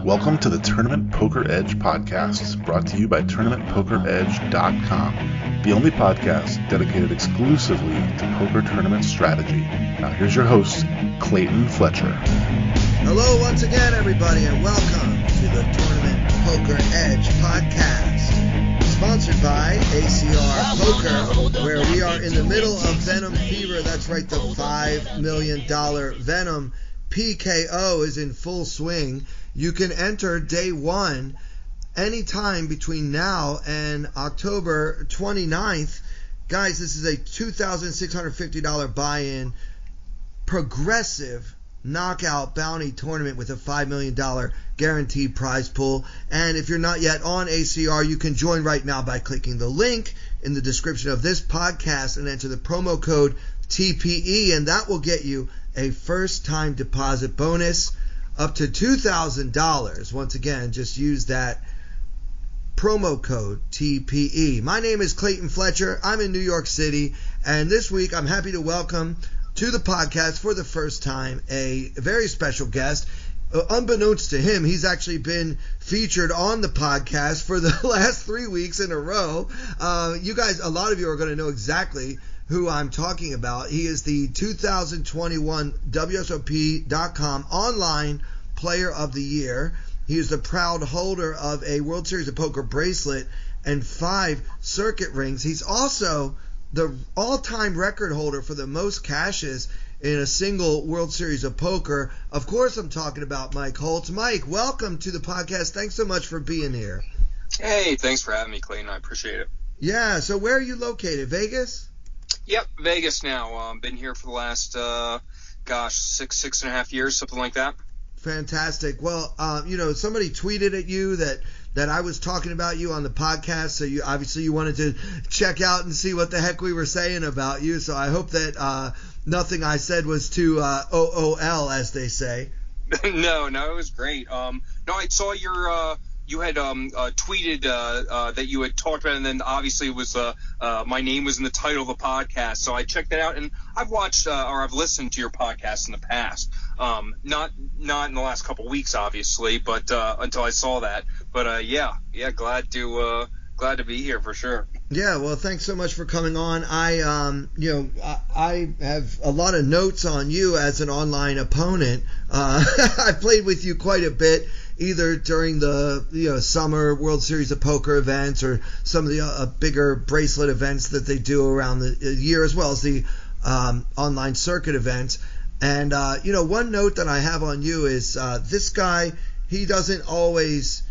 Welcome to the Tournament Poker Edge podcast, brought to you by TournamentPokerEdge.com, the only podcast dedicated exclusively to poker tournament strategy. Now here's your host, Clayton Fletcher. Hello once again, everybody, and welcome to the Tournament Poker Edge podcast, sponsored by ACR Poker, where we are in the middle of Venom Fever. That's right, the $5 million Venom PKO is in full swing. You can enter day one anytime between now and October 29th. Guys, this is a $2,650 buy-in progressive knockout bounty tournament with a $5 million guaranteed prize pool. And if you're not yet on ACR, you can join right now by clicking the link in the description of this podcast and enter the promo code TPE, and that will get you a first-time deposit bonus up to $2,000. Once again, just use that promo code TPE. My name is Clayton Fletcher. I'm in New York City, and this week I'm happy to welcome to the podcast for the first time a very special guest. Unbeknownst to him, he's actually been featured on the podcast for the last 3 weeks in a row. You guys, a lot of you are going to know exactly who I'm talking about. He is the 2021 WSOP.com online player of the year. He is the proud holder of a World Series of Poker bracelet and 5 circuit rings. He's also the all-time record holder for the most cashes in a single World Series of Poker. Of course, I'm talking about Mike Holtz. Mike, welcome to the podcast. Thanks so much for being here. Hey, thanks for having me, Clayton. I appreciate it. Yeah, so where are you located? Vegas? Yep, Vegas now. Been here for the last, 6.5 years, something like that. Fantastic. Well, somebody tweeted at you that I was talking about you on the podcast, so you wanted to check out and see what the heck we were saying about you. So I hope that nothing I said was too OOL, as they say. No, it was great. No, I saw your you had tweeted that you had talked about it, and then obviously it was my name was in the title of the podcast, so I checked that out, and I've watched or I've listened to your podcast in the past. Not in the last couple of weeks, obviously, but until I saw that. But yeah, glad to be here for sure. Yeah, well, thanks so much for coming on. I have a lot of notes on you as an online opponent. I played with you quite a bit, either during the summer World Series of Poker events or some of the bigger bracelet events that they do around the year, as well as the online circuit events. And one note that I have on you is this guy, he doesn't always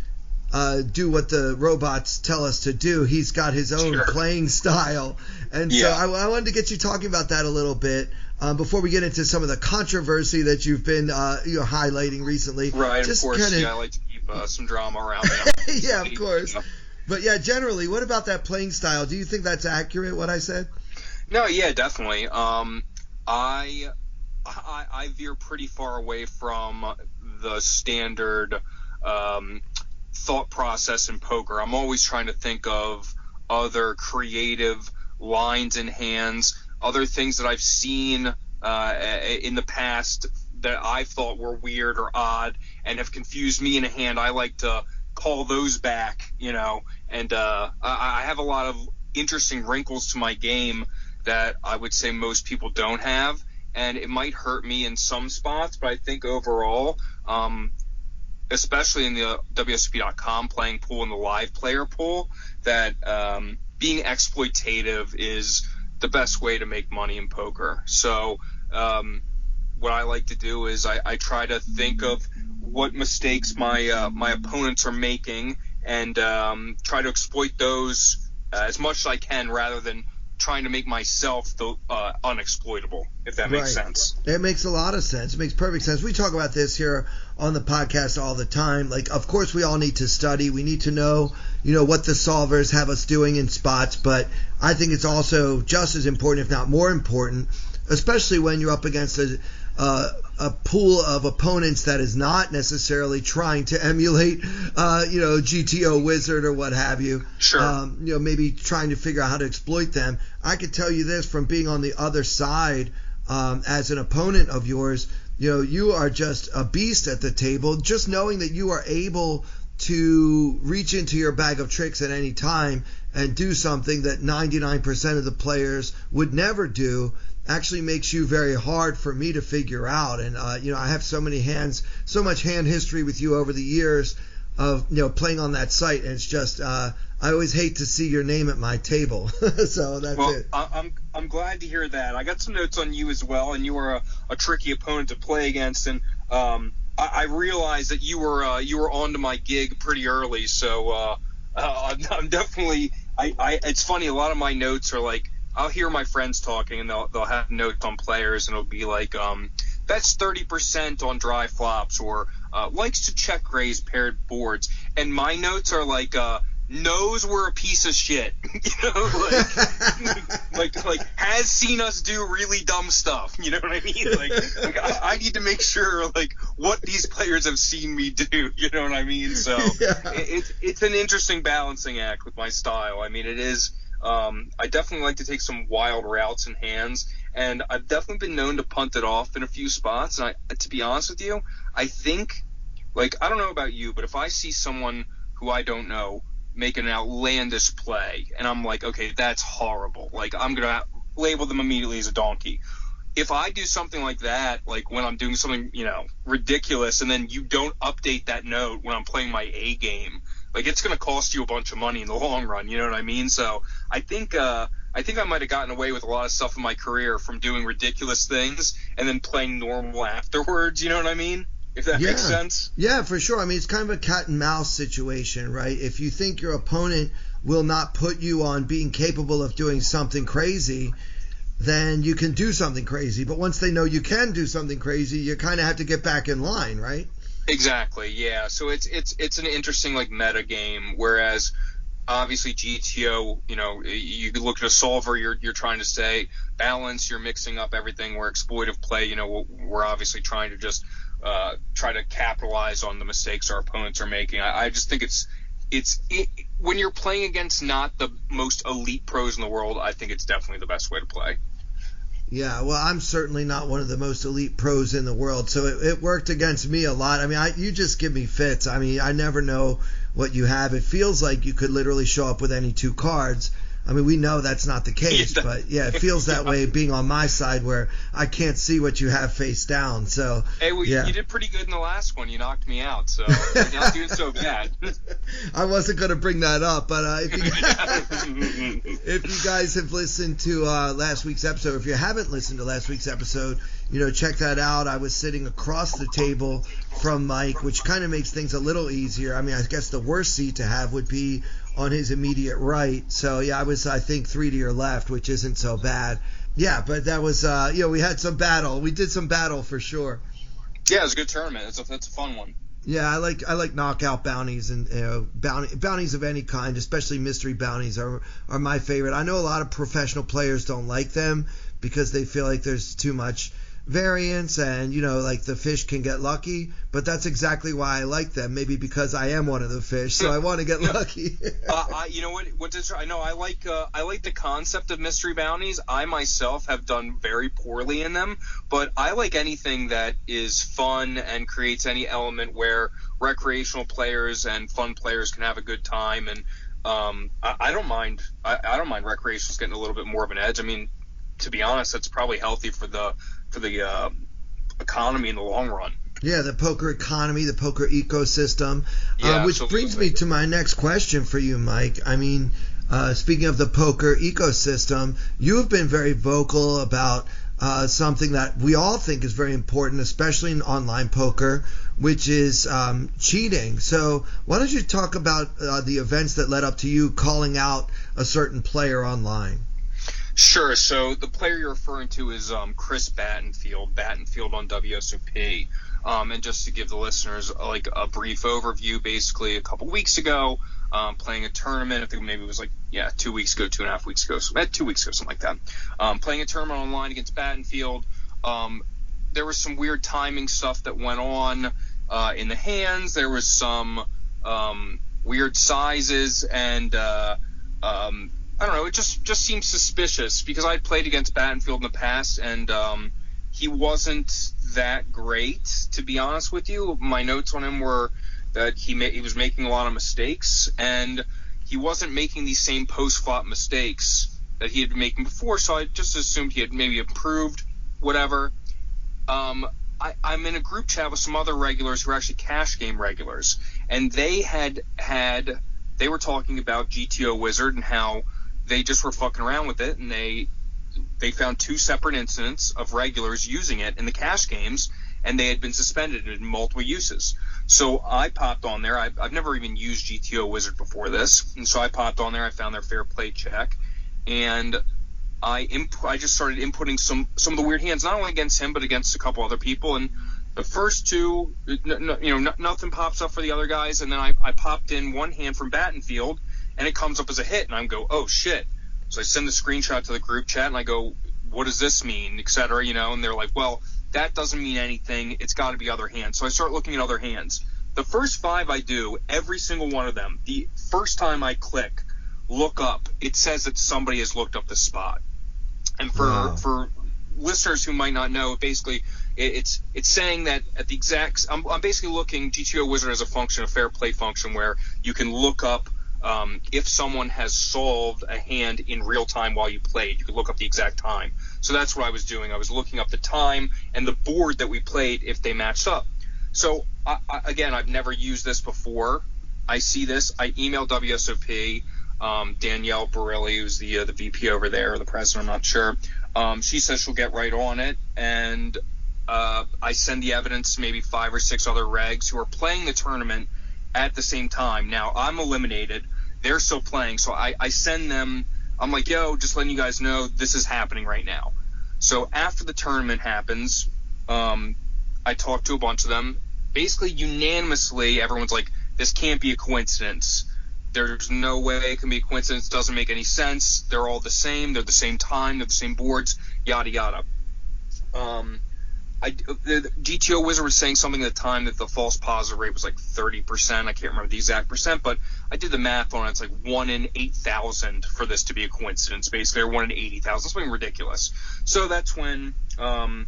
do what the robots tell us to do. He's got his own playing style. And so I wanted to get you talking about that a little bit before we get into some of the controversy that you've been highlighting recently. Right, just of course. Kinda... I like to keep some drama around that. Yeah, of course. But yeah, generally, what about that playing style? Do you think that's accurate, what I said? No, yeah, definitely. I veer pretty far away from the standard thought process in poker. I'm always trying to think of other creative lines and hands, other things that I've seen in the past that I thought were weird or odd and have confused me in a hand. I like to call those back, and I have a lot of interesting wrinkles to my game that I would say most people don't have, and it might hurt me in some spots, but I think overall, especially in the WSOP.com playing pool and the live player pool, that being exploitative is the best way to make money in poker. So what I like to do is I try to think of what mistakes my opponents are making and try to exploit those as much as I can, rather than trying to make myself unexploitable, if that makes sense. It makes a lot of sense. It makes perfect sense. We talk about this here on the podcast all the time. Like, of course, we all need to study. We need to know, what the solvers have us doing in spots. But I think it's also just as important, if not more important, especially when you're up against a pool of opponents that is not necessarily trying to emulate, GTO Wizard or what have you. Sure. Maybe trying to figure out how to exploit them. I could tell you this from being on the other side as an opponent of yours, you are just a beast at the table. Just knowing that you are able to reach into your bag of tricks at any time and do something that 99% of the players would never do actually makes you very hard for me to figure out. And I have so much hand history with you over the years of playing on that site, and it's just I always hate to see your name at my table. So that's it. I'm glad to hear that. I got some notes on you as well, and you were a tricky opponent to play against, and I realized that you were onto my gig pretty early. So I'm definitely. It's funny. A lot of my notes are like, I'll hear my friends talking, and they'll have notes on players, and it'll be like, bets 30% on dry flops, or likes to check raise paired boards, and my notes are like, knows we're a piece of shit, like has seen us do really dumb stuff, you know what I mean? Like I need to make sure like what these players have seen me do, you know what I mean? So it's an interesting balancing act with my style. I mean, it is. I definitely like to take some wild routes in hands, and I've definitely been known to punt it off in a few spots. And to be honest with you, I think, like, I don't know about you, but if I see someone who I don't know make an outlandish play, and I'm like, okay, that's horrible, like, I'm going to label them immediately as a donkey. If I do something like that, like when I'm doing something, ridiculous, and then you don't update that note when I'm playing my A game, like, it's going to cost you a bunch of money in the long run, you know what I mean? So I think I might have gotten away with a lot of stuff in my career from doing ridiculous things and then playing normal afterwards, you know what I mean? If that makes sense. Yeah, for sure. I mean, it's kind of a cat and mouse situation, right? If you think your opponent will not put you on being capable of doing something crazy, then you can do something crazy. But once they know you can do something crazy, you kind of have to get back in line, right? Exactly, yeah. So it's an interesting like meta game, whereas obviously GTO, you look at a solver, you're trying to stay balanced, you're mixing up everything, where exploitive play, we're obviously trying to just try to capitalize on the mistakes our opponents are making. I just think it's when you're playing against not the most elite pros in the world, I think it's definitely the best way to play. Yeah, well, I'm certainly not one of the most elite pros in the world, so it worked against me a lot. I mean, you just give me fits. I mean, I never know what you have. It feels like you could literally show up with any two cards. I mean, we know that's not the case, but yeah, it feels that way being on my side where I can't see what you have face down. So, hey, well, you did pretty good in the last one. You knocked me out, so you're not doing so bad. I wasn't going to bring that up, but if you guys have listened to last week's episode, if you haven't listened to last week's episode, check that out. I was sitting across the table from Mike, which kind of makes things a little easier. I mean, I guess the worst seat to have would be on his immediate right. So, yeah, I was, I think, 3 to your left, which isn't so bad. Yeah, but that was, we had some battle. We did some battle for sure. Yeah, it was a good tournament. That's a fun one. Yeah, I like knockout bounties, and bounties of any kind, especially mystery bounties are my favorite. I know a lot of professional players don't like them because they feel like there's too much variance and like the fish can get lucky, but that's exactly why I like them. Maybe because I am one of the fish, so I want to get lucky. You know what? I know I like the concept of mystery bounties. I myself have done very poorly in them, but I like anything that is fun and creates any element where recreational players and fun players can have a good time. And I don't mind. I don't mind recreationals getting a little bit more of an edge. I mean, to be honest, that's probably healthy for the economy in the long run. Yeah, the poker economy, the poker ecosystem, which brings me to my next question for you, Mike. I mean, speaking of the poker ecosystem, you have been very vocal about something that we all think is very important, especially in online poker, which is cheating. So why don't you talk about the events that led up to you calling out a certain player online? Sure. So the player you're referring to is Chris Battenfield on WSOP. And just to give the listeners like a brief overview, basically a couple weeks ago, playing a tournament. I think maybe it was 2 weeks ago, 2.5 weeks ago, 2 weeks ago, something like that. Playing a tournament online against Battenfield. There was some weird timing stuff that went on in the hands. There was some weird sizes and I don't know. It just seemed suspicious because I'd played against Battenfield in the past, and he wasn't that great, to be honest with you. My notes on him were that he was making a lot of mistakes, and he wasn't making these same post-flop mistakes that he had been making before, so I just assumed he had maybe improved, whatever. I'm in a group chat with some other regulars who are actually cash game regulars, and they were talking about GTO Wizard and how they just were fucking around with it, and they found 2 separate incidents of regulars using it in the cash games, and they had been suspended in multiple uses. So I popped on there. I've never even used GTO Wizard before this, and so I popped on there. I found their fair play check, and I just started inputting some of the weird hands, not only against him but against a couple other people. And the first 2, nothing pops up for the other guys, and then I popped in one hand from Battenfield, and it comes up as a hit, and I go, oh shit. So I send the screenshot to the group chat, and I go, what does this mean, et cetera, and they're like, well, that doesn't mean anything. It's got to be other hands. So I start looking at other hands. The first 5 I do, every single one of them, the first time I click look up, it says that somebody has looked up the spot. And for listeners who might not know, basically it's saying that at the exact – I'm basically looking GTO Wizard as a function, a fair play function, where you can look up if someone has solved a hand in real time while you played. You can look up the exact time. So that's what I was doing. I was looking up the time and the board that we played if they matched up. So, again, I've never used this before. I see this. I email WSOP, Danielle Barilli, who's the VP over there, or the president, I'm not sure. She says she'll get right on it, and I send the evidence to maybe 5 or 6 other regs who are playing the tournament at the same time. Now, I'm eliminated. They're still playing, so I send them. I'm like, yo, just letting you guys know this is happening right now. So after the tournament happens, I talk to a bunch of them. Basically, unanimously, everyone's like, this can't be a coincidence. There's no way it can be a coincidence. It doesn't make any sense. They're all the same. They're the same time. They're the same boards, yada, yada. The GTO Wizard was saying something at the time that the false positive rate was like 30%. I can't remember the exact percent, but I did the math on it. It's like 1 in 8,000 for this to be a coincidence, basically, or 1 in 80,000, something ridiculous. So that's when I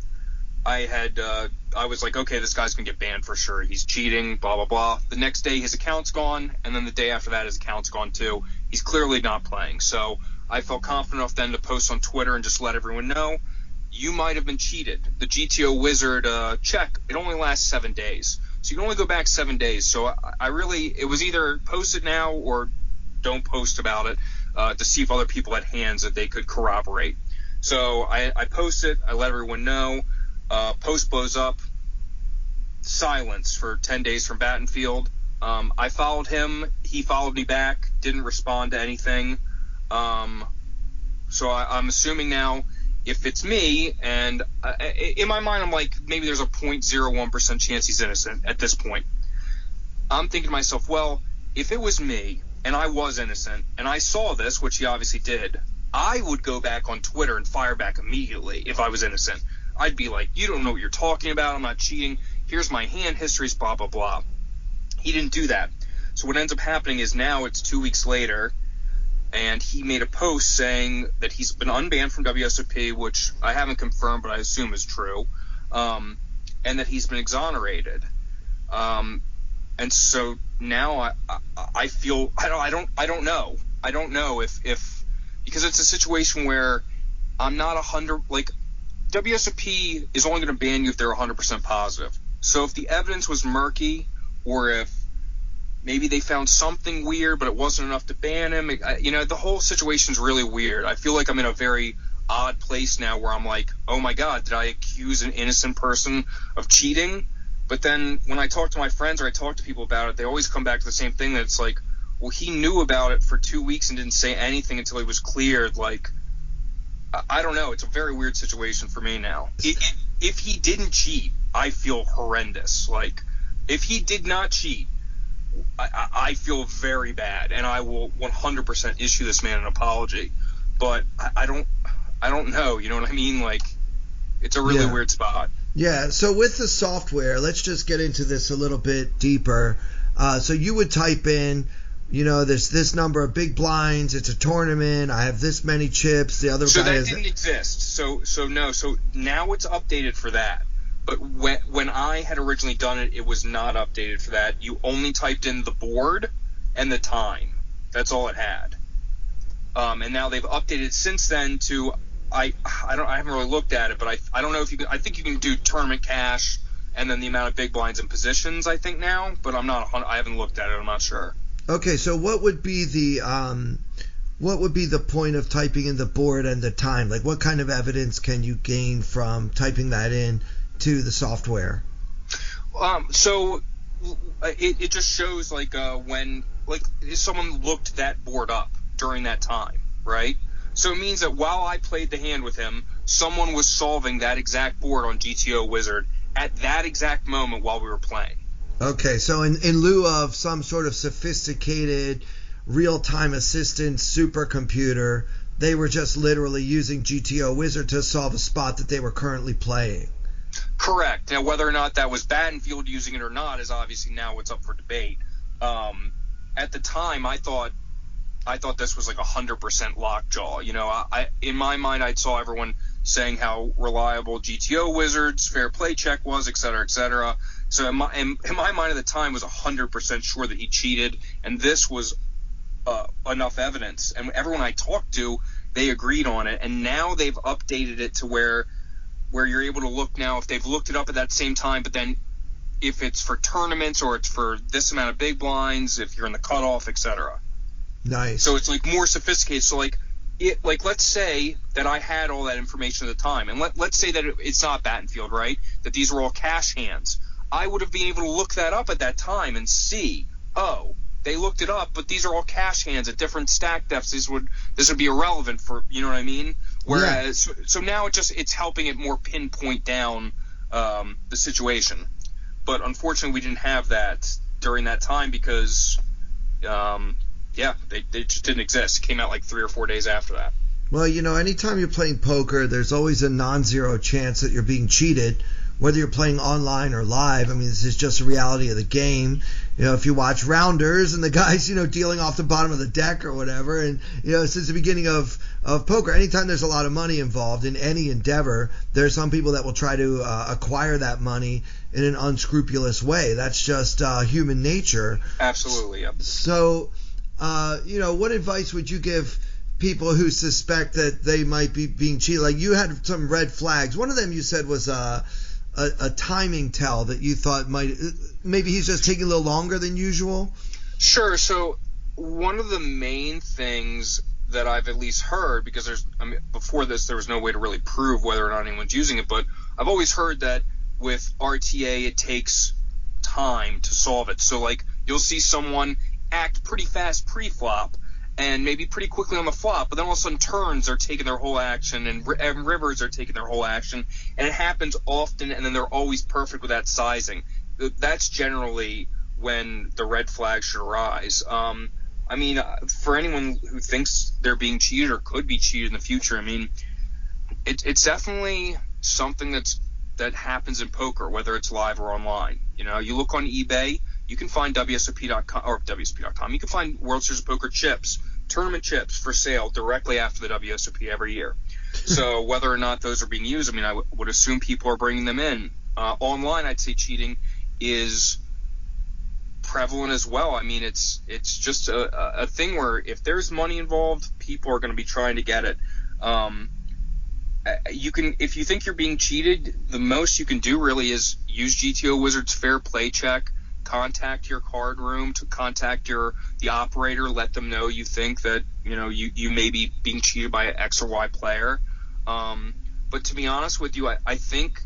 was like, okay, this guy's going to get banned for sure. He's cheating, blah, blah, blah. The next day, his account's gone, and then the day after that, his account's gone too. He's clearly not playing. So I felt confident enough then to post on Twitter and just let everyone know, you might have been cheated. The GTO Wizard check, it only lasts 7 days. So you can only go back 7 days. So it was either post it now or don't post about it to see if other people had hands that they could corroborate. So I post it. I let everyone know. Post blows up. Silence for 10 days from Battenfield. I followed him. He followed me back. Didn't respond to anything. So I'm assuming now if it's me, and in my mind I'm like, maybe there's a 0.01% chance he's innocent at this point. I'm thinking to myself, well, if it was me and I was innocent and I saw this, which he obviously did, I would go back on Twitter and fire back immediately if I was innocent. I'd be like, you don't know what you're talking about. I'm not cheating. Here's my hand histories, blah, blah, blah. He didn't do that. So what ends up happening is now it's 2 weeks later, and he made a post saying that he's been unbanned from WSOP, which I haven't confirmed, but I assume is true, and that he's been exonerated. And so now I feel I don't know. I don't know if because it's a situation where I'm not 100 like WSOP is only going to ban you if they're 100% positive. So if the evidence was murky, or if maybe they found something weird but it wasn't enough to ban him, the whole situation's really weird. I feel like I'm in a very odd place now where I'm like, oh my God, did I accuse an innocent person of cheating? But then when I talk to my friends or I talk to people about it, they always come back to the same thing, that it's like, well, he knew about it for 2 weeks and didn't say anything until he was cleared. Like, I don't know. It's a very weird situation for me now. If he didn't cheat, I feel horrendous. Like, if he did not cheat, I feel very bad, and I will 100% issue this man an apology. But I don't know. You know what I mean? Like, it's a really weird spot. Yeah. So with the software, let's just get into this a little bit deeper. So you would type in there's this number of big blinds. It's a tournament. I have this many chips. The other so guy that didn't exist. So no. So now it's updated for that. But when I had originally done it, it was not updated for that. You only typed in the board and the time. That's all it had. And now they've updated since then to I haven't really looked at it, but I don't know if you can. I think you can do tournament cash and then the amount of big blinds and positions. I think now, but I haven't looked at it. I'm not sure. Okay, so what would be the point of typing in the board and the time? Like, what kind of evidence can you gain from typing that in to the software? So it just shows when someone looked that board up during that time, right? So it means that while I played the hand with him, someone was solving that exact board on GTO Wizard at that exact moment while we were playing. Okay, so in lieu of some sort of sophisticated real-time assistant supercomputer, they were just literally using GTO Wizard to solve a spot that they were currently playing. Correct. Now, whether or not that was Battenfield using it or not is obviously now what's up for debate. At the time, I thought this was like 100% lockjaw. In my mind, I saw everyone saying how reliable GTO Wizard's fair play check was, et cetera, et cetera. So in my mind at the time was 100% sure that he cheated, and this was enough evidence. And everyone I talked to, they agreed on it, and now they've updated it to where you're able to look now if they've looked it up at that same time, but then if it's for tournaments or it's for this amount of big blinds, if you're in the cutoff, et cetera. Nice. So it's more sophisticated. So let's say that I had all that information at the time, and let's say that it's not Battenfield, right? That these were all cash hands. I would have been able to look that up at that time and see, they looked it up, but these are all cash hands at different stack depths. This would be irrelevant for, you know what I mean? Whereas, so now it's helping it more pinpoint down the situation. But unfortunately, we didn't have that during that time because, they just didn't exist. It came out 3 or 4 days after that. Well, anytime you're playing poker, there's always a non-zero chance that you're being cheated, whether you're playing online or live. I mean, this is just a reality of the game. If you watch Rounders and the guys, dealing off the bottom of the deck or whatever, and, since the beginning of poker, anytime there's a lot of money involved in any endeavor, there's some people that will try to acquire that money in an unscrupulous way. That's just human nature. Absolutely, yep. So, what advice would you give people who suspect that they might be being cheated? Like, you had some red flags. One of them you said was a timing tell that you thought maybe he's just taking a little longer than usual. Sure. So one of the main things that I've at least heard, because before this there was no way to really prove whether or not anyone's using it, but I've always heard that with RTA it takes time to solve it. So you'll see someone act pretty fast pre-flop and maybe pretty quickly on the flop, but then all of a sudden turns are taking their whole action and rivers are taking their whole action, and it happens often, and then they're always perfect with that sizing. That's generally when the red flag should arise. For anyone who thinks they're being cheated or could be cheated in the future, it's definitely something that happens in poker, whether it's live or online. You look on eBay, you can find WSOP.com. You can find World Series of Poker chips, tournament chips for sale directly after the WSOP every year. So whether or not those are being used, I would assume people are bringing them in. Online, I'd say cheating is prevalent as well. It's just a thing where if there's money involved, people are going to be trying to get it. If you think you're being cheated, the most you can do really is use GTO Wizard's fair play check. Contact your card room, to contact the operator, let them know you think that you may be being cheated by an X or Y player. But to be honest with you, I think,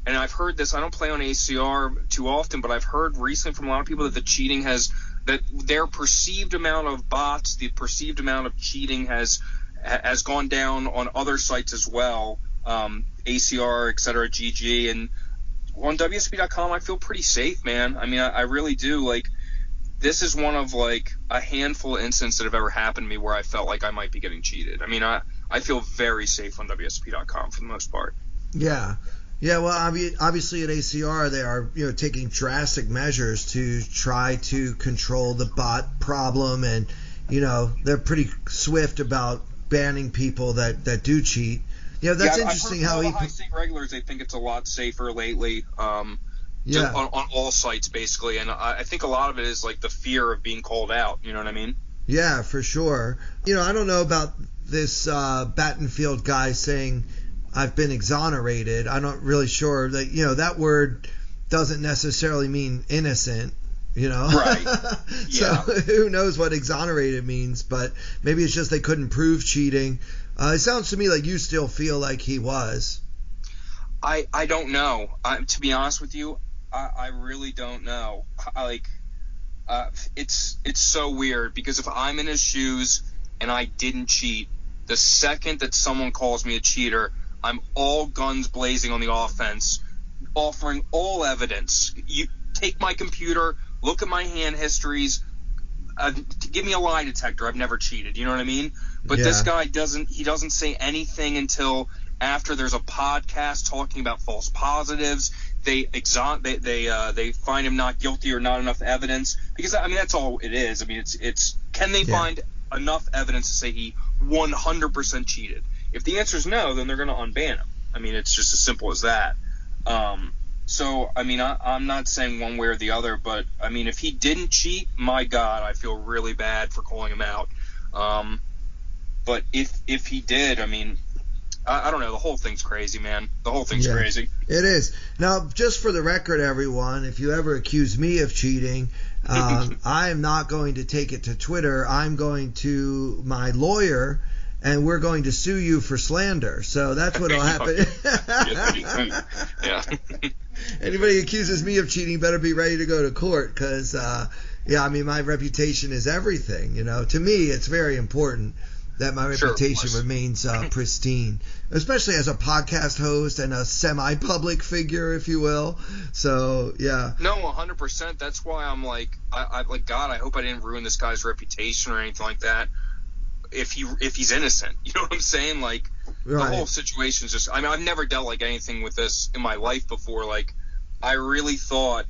and I've heard this, I don't play on ACR too often, but I've heard recently from a lot of people that the cheating that their perceived amount of bots, the perceived amount of cheating has gone down on other sites as well, ACR, et cetera, GG, and on WSP.com, I feel pretty safe, man. I really do. This is one of a handful of incidents that have ever happened to me where I felt like I might be getting cheated. I feel very safe on WSP.com for the most part. Yeah. Yeah, well, obviously at ACR they are, taking drastic measures to try to control the bot problem, and they're pretty swift about banning people that do cheat. That's interesting how the high state regulars, they think it's a lot safer lately. Yeah. On all sites basically, and I think a lot of it is like the fear of being called out. You know what I mean? Yeah, for sure. I don't know about this Battenfield guy saying I've been exonerated. I'm not really sure that that word doesn't necessarily mean innocent. Right. So who knows what exonerated means? But maybe it's just they couldn't prove cheating. It sounds to me like you still feel like he was. I don't know. To be honest with you, I really don't know. It's so weird because if I'm in his shoes and I didn't cheat, the second that someone calls me a cheater, I'm all guns blazing on the offense, offering all evidence. You take my computer, look at my hand histories, give me a lie detector. I've never cheated. You know what I mean? But this guy doesn't say anything until after there's a podcast talking about false positives. They find him not guilty or not enough evidence, because that's all it is. It's can they find enough evidence to say he 100% cheated? If the answer is no, then they're going to unban him. It's just as simple as that. So I'm not saying one way or the other, but if he didn't cheat, my God, I feel really bad for calling him out. But if he did, I don't know. The whole thing's crazy, man. The whole thing's crazy. It is. Now, just for the record, everyone, if you ever accuse me of cheating, I am not going to take it to Twitter. I'm going to my lawyer, and we're going to sue you for slander. So that's what will happen. Yeah. Anybody accuses me of cheating better be ready to go to court, because, my reputation is everything. To me, it's very important that my reputation remains pristine, especially as a podcast host and a semi-public figure, if you will. So, yeah. No, 100%. That's why I'm like, God, I hope I didn't ruin this guy's reputation or anything like that. If he's innocent, you know what I'm saying? Like, the whole situation is just, I've never dealt like anything with this in my life before. Like, I really thought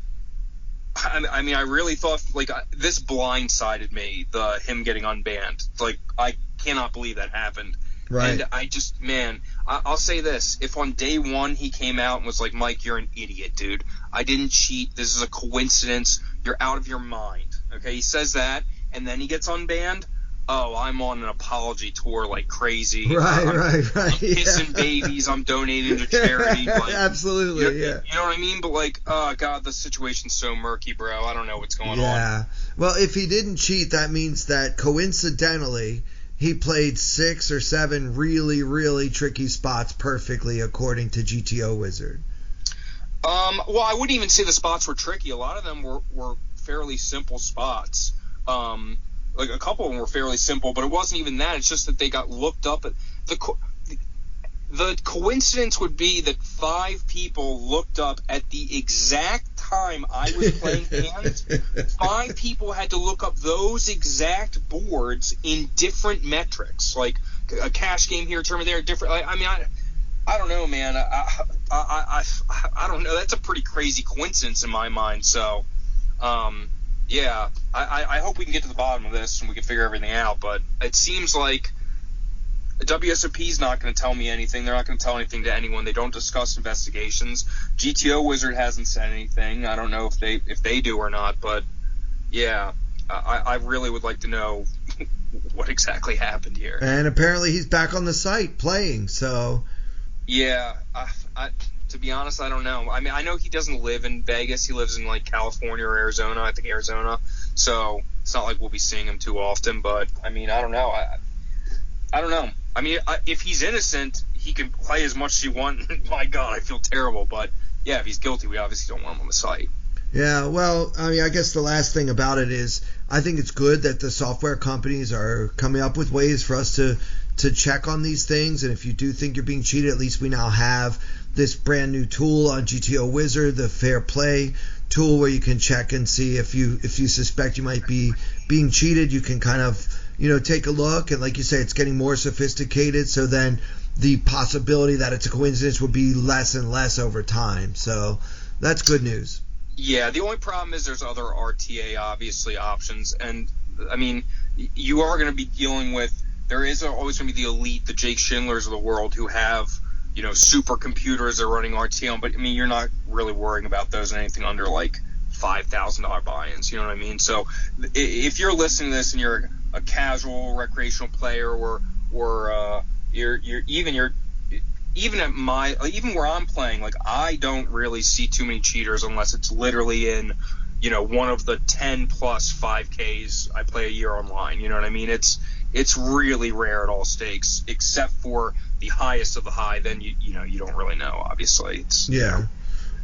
like this blindsided me, him getting unbanned. Like, I cannot believe that happened. Right. And I'll say this. If on day one he came out and was like, Mike, you're an idiot, dude. I didn't cheat. This is a coincidence. You're out of your mind. Okay, he says that, and then he gets unbanned. Oh, I'm on an apology tour like crazy. Right. I'm kissing babies. I'm donating to charity. Like, absolutely, You know what I mean? But like, oh God, the situation's so murky, bro. I don't know what's going on. Yeah. Well, if he didn't cheat, that means that coincidentally he played 6 or 7 really, really tricky spots perfectly, according to GTO Wizard. Well, I wouldn't even say the spots were tricky. A lot of them were fairly simple spots. Like a couple of them were fairly simple, but it wasn't even that. It's just that they got looked up at the coincidence would be that 5 people looked up at the exact time I was playing hands. 5 people had to look up those exact boards in different metrics, like a cash game here, tournament there, different. I don't know, man. I don't know. That's a pretty crazy coincidence in my mind. So, yeah, I hope we can get to the bottom of this and we can figure everything out. But it seems like WSOP's not going to tell me anything. They're not going to tell anything to anyone. They don't discuss investigations. GTO Wizard hasn't said anything. I don't know if they do or not. But yeah, I really would like to know what exactly happened here. And apparently he's back on the site playing. So yeah, to be honest, I don't know. I know he doesn't live in Vegas. He lives in like California or Arizona. I think Arizona. So it's not like we'll be seeing him too often. But I don't know. I don't know. If he's innocent, he can play as much as he wants. My God, I feel terrible. But yeah, if he's guilty, we obviously don't want him on the site. Yeah, well, I guess the last thing about it is I think it's good that the software companies are coming up with ways for us to check on these things. And if you do think you're being cheated, at least we now have this brand new tool on GTO Wizard, the Fair Play tool, where you can check and see if you suspect you might be being cheated. You can kind of take a look, and like you say, it's getting more sophisticated. So then the possibility that it's a coincidence would be less and less over time. So that's good news. Yeah, the only problem is there's other RTA obviously options, and I mean you are going to be dealing with, there is always going to be the elite, the Jake Schindlers of the world who have, you know, supercomputers they're running RTA on, but I mean you're not really worrying about those in anything under like $5,000 buy-ins, you know what I mean? So if you're listening to this and you're a casual recreational player, or you're even where I'm playing, like I don't really see too many cheaters unless it's literally in, you know, one of the 10 plus 5Ks I play a year online. You know what I mean? It's really rare at all stakes, except for the highest of the high. Then you don't really know. Obviously, yeah.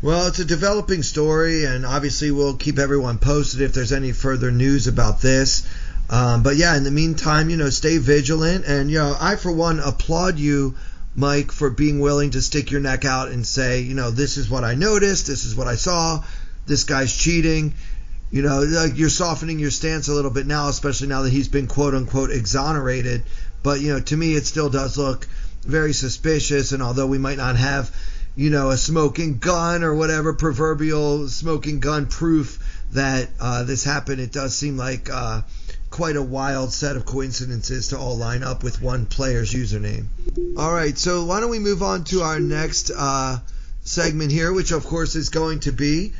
Well, it's a developing story, and obviously we'll keep everyone posted if there's any further news about this. But yeah, in the meantime, you know, stay vigilant, and you know, I for one applaud you, Mike, for being willing to stick your neck out and say, you know, this is what I noticed, this is what I saw, this guy's cheating. You know, like you're softening your stance a little bit now, especially now that he's been quote unquote exonerated. But you know, to me, it still does look very suspicious. And although we might not have, you know, a smoking gun or whatever, proverbial smoking gun proof that this happened, it does seem like quite a wild set of coincidences to all line up with one player's username. All right, so why don't we move on to our next segment here, which of course is going to be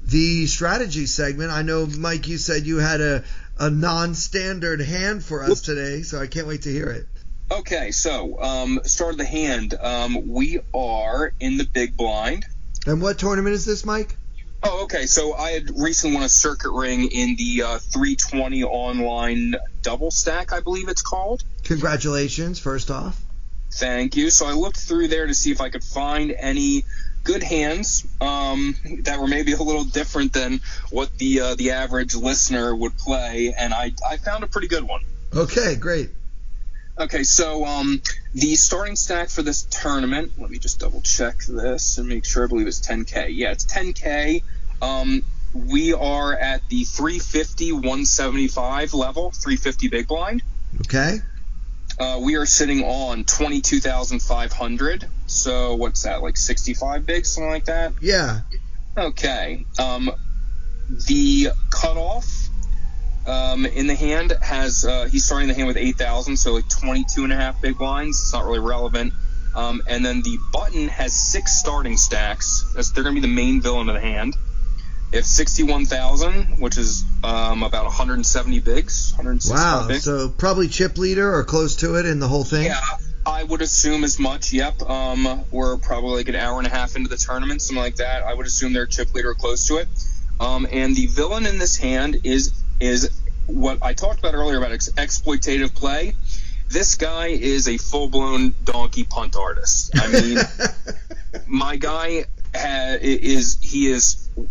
the strategy segment. I know, Mike, you said you had a non-standard hand for us today, so I can't wait to hear it. Okay, so start of the hand. We are in the big blind. And what tournament is this, Mike? Oh, okay. So I had recently won a circuit ring in the 320 online double stack, I believe it's called. Congratulations, first off. Thank you. So I looked through there to see if I could find any good hands that were maybe a little different than what the average listener would play, and I found a pretty good one. Okay, great. Okay, so the starting stack for this tournament, let me just double check this and make sure. I believe it's 10K. Yeah, it's 10K. We are at the 350, 175 level, 350 big blind. Okay. We are sitting on 22,500. So what's that, like 65 bigs, something like that? Yeah. Okay. The cutoff in the hand has he's starting the hand with 8,000, so like 22 and a half big blinds. It's not really relevant. And then the button has 6 starting stacks. They're going to be the main villain of the hand. If 61,000, which is about 170 bigs, 165 wow, bigs. So probably chip leader or close to it in the whole thing? Yeah, I would assume as much, yep. We're probably like an hour and a half into the tournament, something like that. I would assume they're chip leader or close to it. And the villain in this hand is what I talked about earlier about exploitative play. This guy is a full-blown donkey punt artist. I mean, my guy is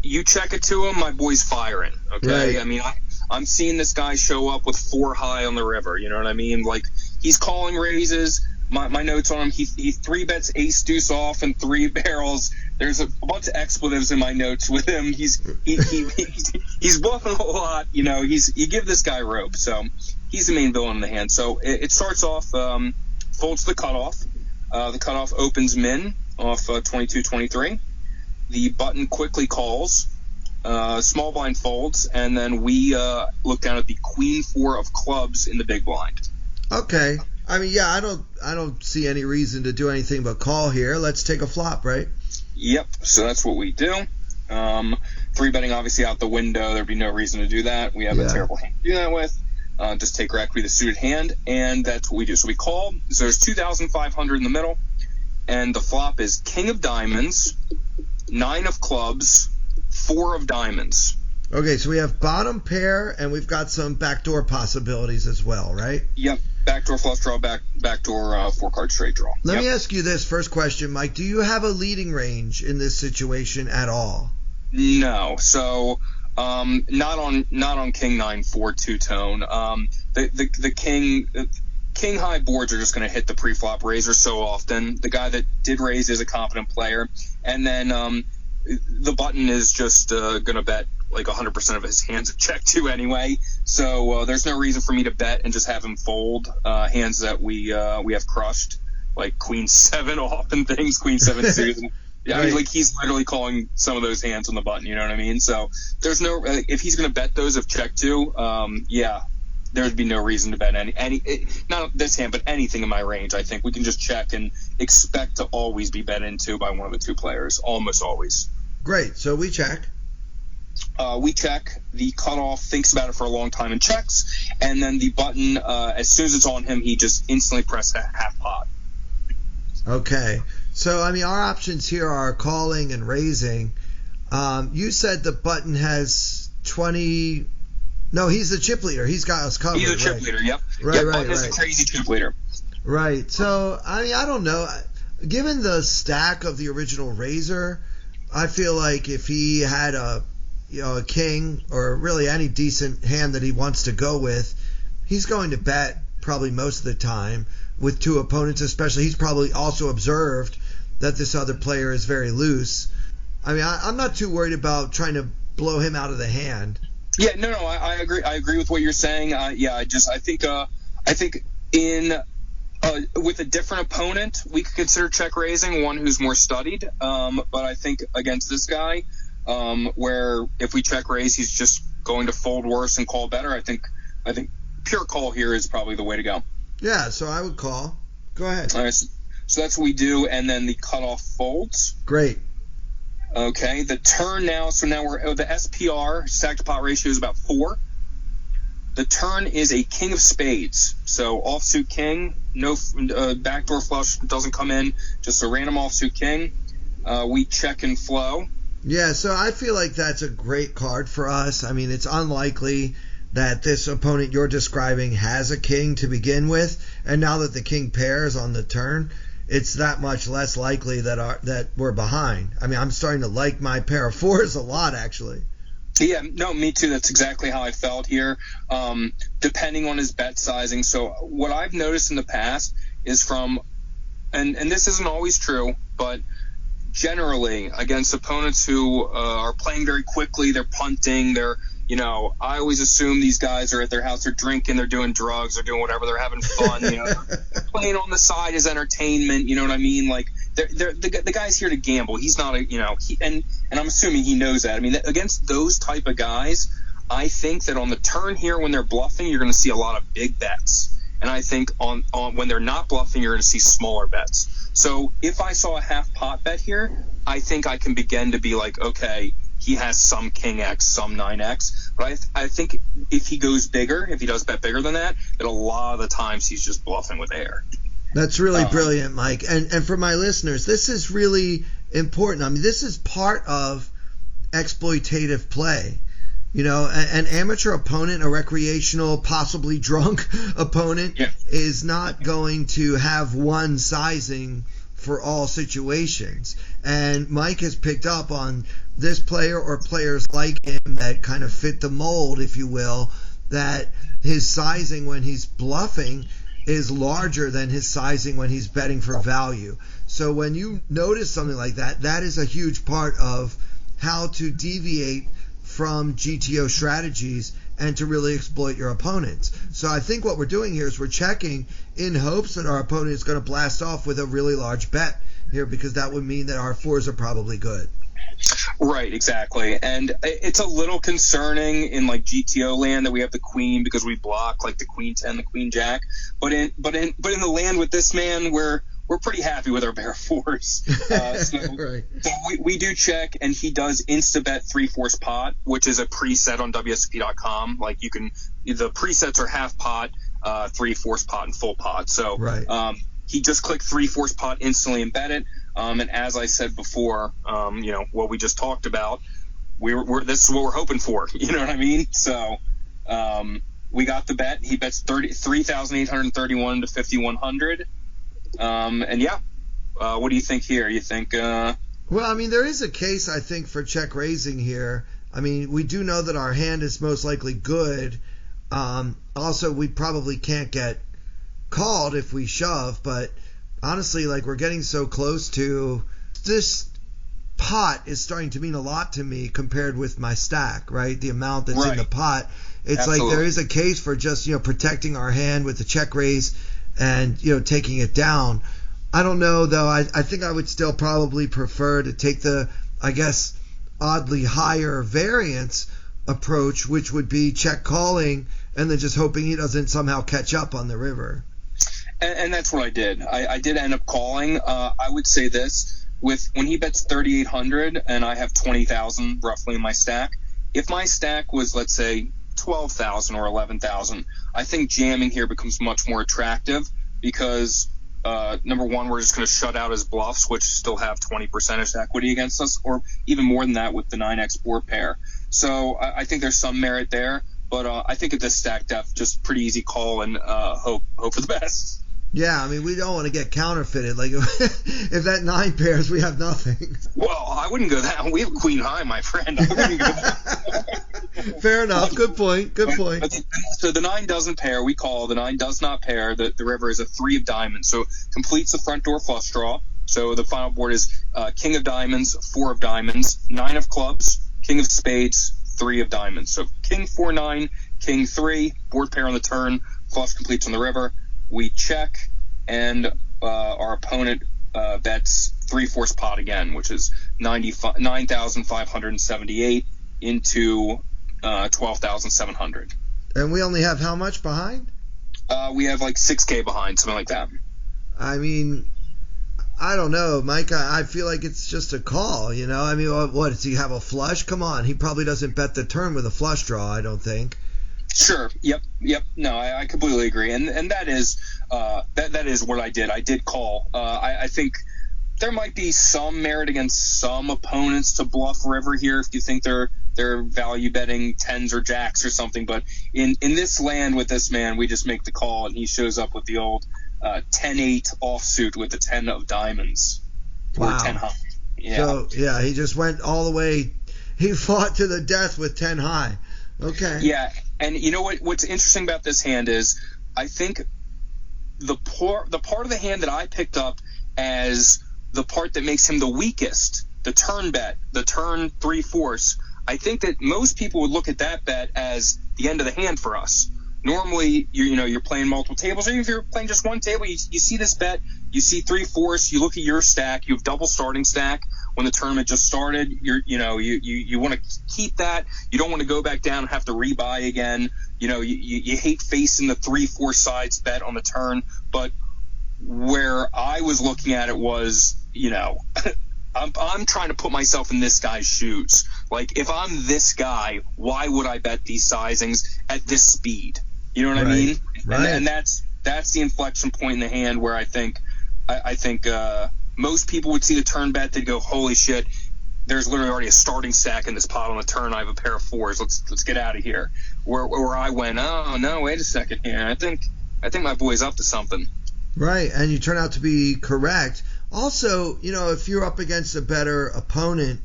you check it to him, my boy's firing. Okay, right. I mean, I'm seeing this guy show up with 4 high on the river. You know what I mean? Like, he's calling raises. My notes on him: he 3-bets ace deuce off and 3 barrels. There's a bunch of expletives in my notes with him. He's bluffing a lot. You know, you give this guy rope, so he's the main villain in the hand. So it starts off, folds the cutoff. The cutoff opens min off 22-23. The button quickly calls. Small blind folds, and then we look down at the queen 4 of clubs in the big blind. Okay. I mean, yeah, I don't see any reason to do anything but call here. Let's take a flop, right? Yep. So that's what we do. 3-betting obviously out the window. There'd be no reason to do that. We have a terrible hand to do that with. Just take our equity, the suited hand, and that's what we do. So we call. So there's 2,500 in the middle, and the flop is king of diamonds, 9 of clubs, 4 of diamonds. Okay, so we have bottom pair, and we've got some backdoor possibilities as well, right? Yep. Backdoor flush draw, backdoor 4-card straight draw. Let me ask you this first question, Mike. Do you have a leading range in this situation at all? No. So not on king 9 4 two-tone. The king high boards are just going to hit the pre-flop raiser so often. The guy that did raise is a competent player, and then the button is just going to bet like 100% of his hands at check two anyway. So there's no reason for me to bet and just have him fold hands that we have crushed. like queen 7 off and things, queen 7 suited. Yeah, I mean, like he's literally calling some of those hands on the button. You know what I mean? So there's no if he's going to bet those of check 2, yeah, there'd be no reason to bet not this hand, but anything in my range. I think we can just check and expect to always be bet into by one of the two players, almost always. Great. So we check. We check. The cutoff thinks about it for a long time and checks, and then the button, as soon as it's on him, he just instantly presses half pot. Okay. So, I mean, our options here are calling and raising. You said the button has 20... No, he's the chip leader. He's got us covered. He's a chip leader, yep. Right. Button is a crazy chip leader. Right. So, I mean, I don't know. Given the stack of the original Razor, I feel like if he had a king or really any decent hand that he wants to go with, he's going to bet probably most of the time with two opponents, especially. He's probably also observed that this other player is very loose. I mean, I'm not too worried about trying to blow him out of the hand. Yeah, no, I agree. I agree with what you're saying. I think in with a different opponent, we could consider check raising, one who's more studied. But I think against this guy, where if we check raise, he's just going to fold worse and call better. I think pure call here is probably the way to go. Yeah, so I would call. Go ahead. All right, so that's what we do, and then the cutoff folds. Great. Okay, the turn now. So now the SPR, stack to pot ratio, is about 4. The turn is a king of spades. So offsuit king, no backdoor flush doesn't come in, just a random offsuit king. We check and flow. Yeah, so I feel like that's a great card for us. I mean, it's unlikely that this opponent you're describing has a king to begin with, and now that the king pairs on the turn, it's that much less likely that we're behind. I mean, I'm starting to like my pair of 4s a lot, actually. Yeah, no, me too. That's exactly how I felt here, depending on his bet sizing. So what I've noticed in the past is and this isn't always true, but generally against opponents who are playing very quickly, they're punting, I always assume these guys are at their house, they're drinking, they're doing drugs, they're doing whatever, they're having fun, they're playing on the side as entertainment, you know what I mean? Like, the guy's here to gamble. He's not and I'm assuming he knows that. I mean, against those type of guys, I think that on the turn here when they're bluffing, you're going to see a lot of big bets. And I think on when they're not bluffing, you're going to see smaller bets. So if I saw a half pot bet here, I think I can begin to be like, okay, he has some king X, some 9X. But I think if he goes bigger, if he does bet bigger than that a lot of the times he's just bluffing with air. That's really brilliant, Mike. And for my listeners, this is really important. I mean, this is part of exploitative play. An amateur opponent, a recreational, possibly drunk opponent, is not going to have one sizing for all situations. And Mike has picked up on this player or players like him that kind of fit the mold, if you will, that his sizing when he's bluffing is larger than his sizing when he's betting for value. So when you notice something like that, that is a huge part of how to deviate from GTO strategies and to really exploit your opponents. So I think what we're doing here is we're checking in hopes that our opponent is going to blast off with a really large bet here, because that would mean that our 4s are probably good. Right, exactly. And it's a little concerning in like GTO land that we have the queen because we block like the queen 10, the queen jack. But in the land with this man, we're pretty happy with our pair of 4s. Right. So we do check, and he does insta-bet 3/4 pot, which is a preset on WSOP.com. Like the presets are half pot, 3/4 pot, and full pot. So right. He just clicked 3/4 pot instantly and bet it. And as I said before, what we just talked about, this is what we're hoping for. You know what I mean? So we got the bet. He bets 3,831 to 5,100. What do you think here? You think? Well, I mean, there is a case, I think, for check raising here. I mean, we do know that our hand is most likely good. Also, we probably can't get called if we shove, but honestly, like, we're getting so close to this pot is starting to mean a lot to me compared with my stack, right? The amount that's in the pot. It's Absolutely. Like there is a case for just, protecting our hand with the check raise and, taking it down. I don't know, though. I think I would still probably prefer to take the, I guess, oddly higher variance approach, which would be check calling and then just hoping he doesn't somehow catch up on the river. And that's what I did. I did end up calling. I would say this. When he bets 3,800 and I have 20,000 roughly in my stack, if my stack was, let's say, 12,000 or 11,000, I think jamming here becomes much more attractive because, number one, we're just going to shut out his bluffs, which still have 20% equity against us, or even more than that with the 9x board pair. So I think there's some merit there, but I think at this stack depth, just pretty easy call and hope for the best. Yeah, I mean, we don't want to get counterfeited. Like, if that 9 pairs, we have nothing. Well, I wouldn't go that. We have queen high, my friend. I wouldn't go that. Fair enough. Good point. So the 9 doesn't pair. We call. The 9 does not pair. The river is a 3 of diamonds. So completes the front door flush draw. So the final board is king of diamonds, 4 of diamonds, 9 of clubs, king of spades, 3 of diamonds. So king 4 9, king 3, board pair on the turn, flush completes on the river. We check, and our opponent bets 3/4 pot again, which is 9,578 into 12,700. And we only have how much behind? We have like 6K behind, something like that. I mean, I don't know, Mike. I feel like it's just a call, you know? I mean, what, does he have a flush? Come on. He probably doesn't bet the turn with a flush draw, I don't think. Sure. Yep. No, I completely agree, and that is that is what I did. I did call. I think there might be some merit against some opponents to bluff river here if you think they're value betting tens or jacks or something. But in this land with this man, we just make the call, and he shows up with the old 10-8 offsuit with the 10 of diamonds. Wow. Or 10 high. Yeah. So yeah, he just went all the way. He fought to the death with 10 high. Okay. Yeah. And you know what's interesting about this hand is I think the part of the hand that I picked up as the part that makes him the weakest, the turn bet, the turn 3/4, I think that most people would look at that bet as the end of the hand for us. Normally, you're playing multiple tables, or even if you're playing just one table, you see this bet, you see 3/4, you look at your stack, you have double starting stack. When the tournament just started, you want to keep that. You don't want to go back down and have to rebuy again. You hate facing the 3/4 sides bet on the turn. But where I was looking at it was, I'm trying to put myself in this guy's shoes. Like, if I'm this guy, why would I bet these sizings at this speed? You know what I mean? Right. And that's the inflection point in the hand where I think most people would see the turn bet, they'd go, holy shit, there's literally already a starting stack in this pot on the turn. I have a pair of 4s. Let's get out of here. Where I went, oh no, wait a second here. I think my boy's up to something. Right, and you turn out to be correct. Also, if you're up against a better opponent,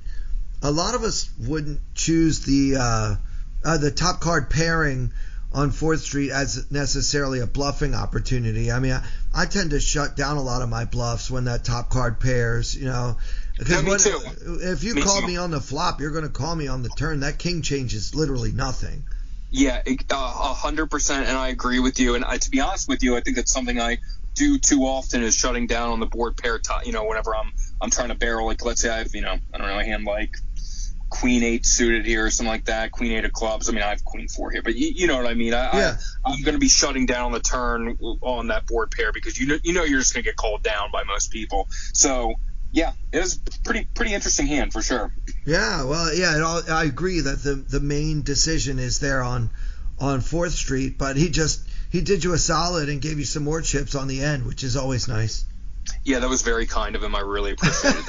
a lot of us wouldn't choose the top card pairing on 4th Street as necessarily a bluffing opportunity. I mean, I tend to shut down a lot of my bluffs when that top card pairs, Because me too. If you call me on the flop, you're going to call me on the turn. That king changes literally nothing. Yeah, 100%, and I agree with you. And to be honest with you, I think that's something I do too often is shutting down on the board pair. Whenever I'm trying to barrel, like let's say I have I don't know, a hand like Queen 8 suited here or something like that, Queen 8 of clubs. I mean, I have Queen 4 here, but you know what I mean. I'm going to be shutting down on the turn on that board pair because you're just going to get called down by most people. So yeah, it was pretty interesting hand for sure. Yeah, well, yeah, I agree that the main decision is there on 4th Street, but he did you a solid and gave you some more chips on the end, which is always nice. Yeah, that was very kind of him. I really appreciate it.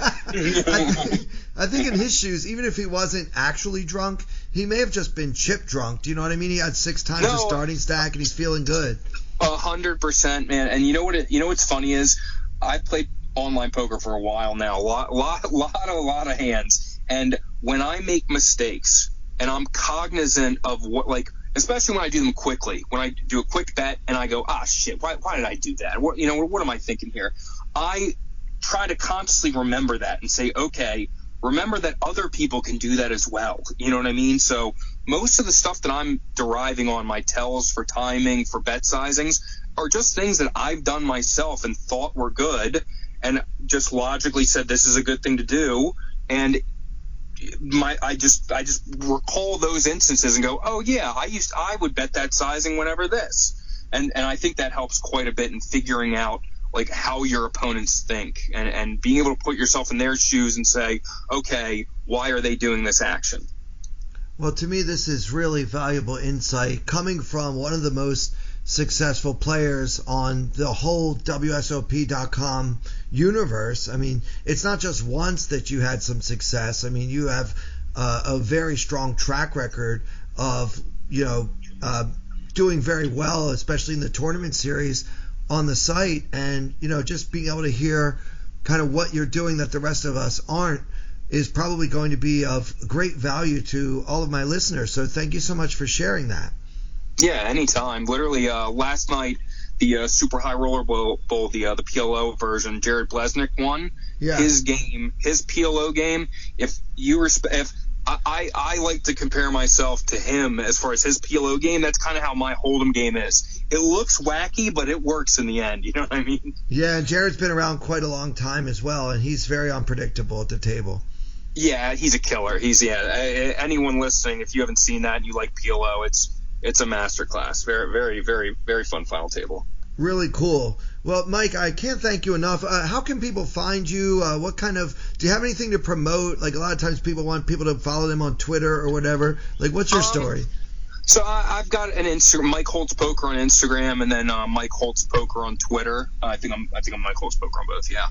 I think in his shoes, even if he wasn't actually drunk, he may have just been chip drunk. Do you know what I mean? He had 6 times the starting stack, and he's feeling good. 100%, man. And you know what's funny is I played online poker for a while now, a lot of hands, and when I make mistakes, and I'm cognizant of what, like, especially when I do them quickly, when I do a quick bet and I go, shit, why did I do that? What am I thinking here? I try to consciously remember that and say, okay, remember that other people can do that as well. You know what I mean? So most of the stuff that I'm deriving on my tells for timing, for bet sizings, are just things that I've done myself and thought were good. and just logically said this is a good thing to do. And I just recall those instances and go, oh yeah, I would bet that sizing whenever this. And I think that helps quite a bit in figuring out like how your opponents think and being able to put yourself in their shoes and say, okay, why are they doing this action? Well, to me, this is really valuable insight coming from one of the most successful players on the whole WSOP.com universe. I mean, it's not just once that you had some success. I mean, you have a very strong track record of, doing very well, especially in the tournament series on the site, and just being able to hear kind of what you're doing that the rest of us aren't is probably going to be of great value to all of my listeners. So thank you so much for sharing that. Yeah, anytime. Literally, last night, the Super High Roller Bowl, the PLO version, Jared Blesnick won. Yeah. His PLO game. I like to compare myself to him as far as his PLO game. That's kind of how my Hold'em game is. It looks wacky, but it works in the end. You know what I mean? Yeah, and Jared's been around quite a long time as well, and he's very unpredictable at the table. Yeah, he's a killer. Anyone listening, if you haven't seen that and you like PLO, it's a masterclass. Very, very, very, very fun final table. Really cool. Well, Mike, I can't thank you enough. How can people find you? Do you have anything to promote? Like, a lot of times people want people to follow them on Twitter or whatever. Like, what's your story? So I've got an Instagram, Mike Holtz Poker on Instagram, and then Mike Holtz Poker on Twitter. I think I'm Mike Holtz Poker on both. Yeah.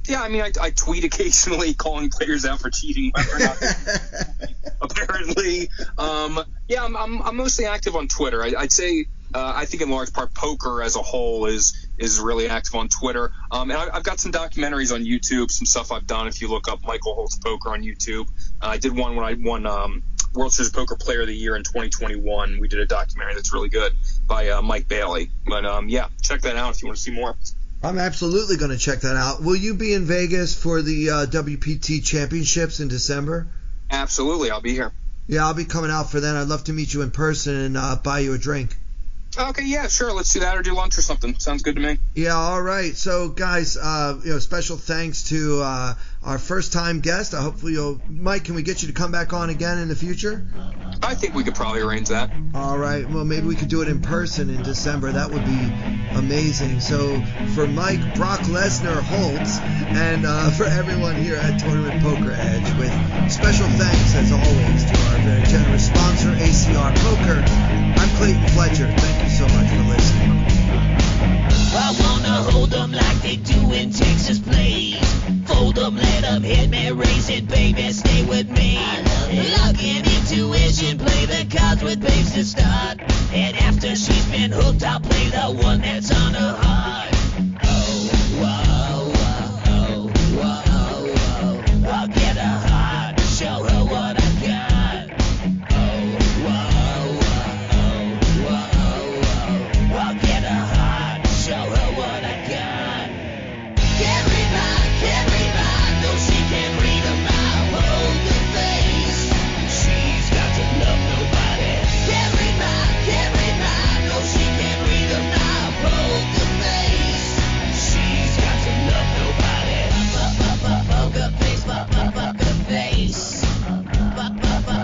Yeah, I mean, I tweet occasionally calling players out for cheating, whether or not apparently. Yeah, I'm mostly active on Twitter. I'd say I think in large part poker as a whole is really active on Twitter. And I've got some documentaries on YouTube, some stuff I've done. If you look up Michael Holtz Poker on YouTube, I did one when I won World Series Poker Player of the Year in 2021. We did a documentary that's really good by Mike Bailey. But yeah, check that out if you want to see more. I'm absolutely going to check that out. Will you be in Vegas for the WPT Championships in December? Absolutely, I'll be here. Yeah, I'll be coming out for that. I'd love to meet you in person and buy you a drink. Okay, yeah, sure. Let's do that or do lunch or something. Sounds good to me. Yeah, all right. So, guys, special thanks to our first-time guest. Hopefully, Mike, can we get you to come back on again in the future? I think we could probably arrange that. All right. Well, maybe we could do it in person in December. That would be amazing. So, for Mike, BrockLesnar, Holtz, and for everyone here at Tournament Poker Edge, with special thanks, as always, to our very generous sponsor, ACR Poker, I'm Clayton Fletcher. Thank you so much for listening. I wanna hold them like they do in Texas plays. Fold them, let them hit me, raise it, baby, stay with me. Luck and intuition, play the cards with babes to start. And after she's been hooked, I'll play the one that's on her heart. Oh, whoa, whoa, whoa, whoa. I'll get her heart, show her what I got. Oh, whoa, whoa, whoa, whoa. I'll get her heart, show her what I got. Can't read my, no she can't read her mind. Poker face, she's got to love nobody. Can't read my, no she can't read her mind. Poker face, she's got to love nobody. Poker face, poker face.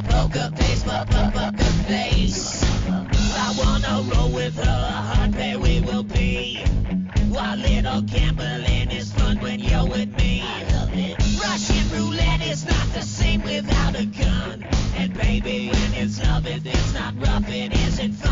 Poker face, poker face. I wanna roll with her, a hard pair we will be. While little gambling is fun when you're with me. I love it. Russian roulette is not the same without a gun. And baby, when it's love, it's not rough, it isn't fun.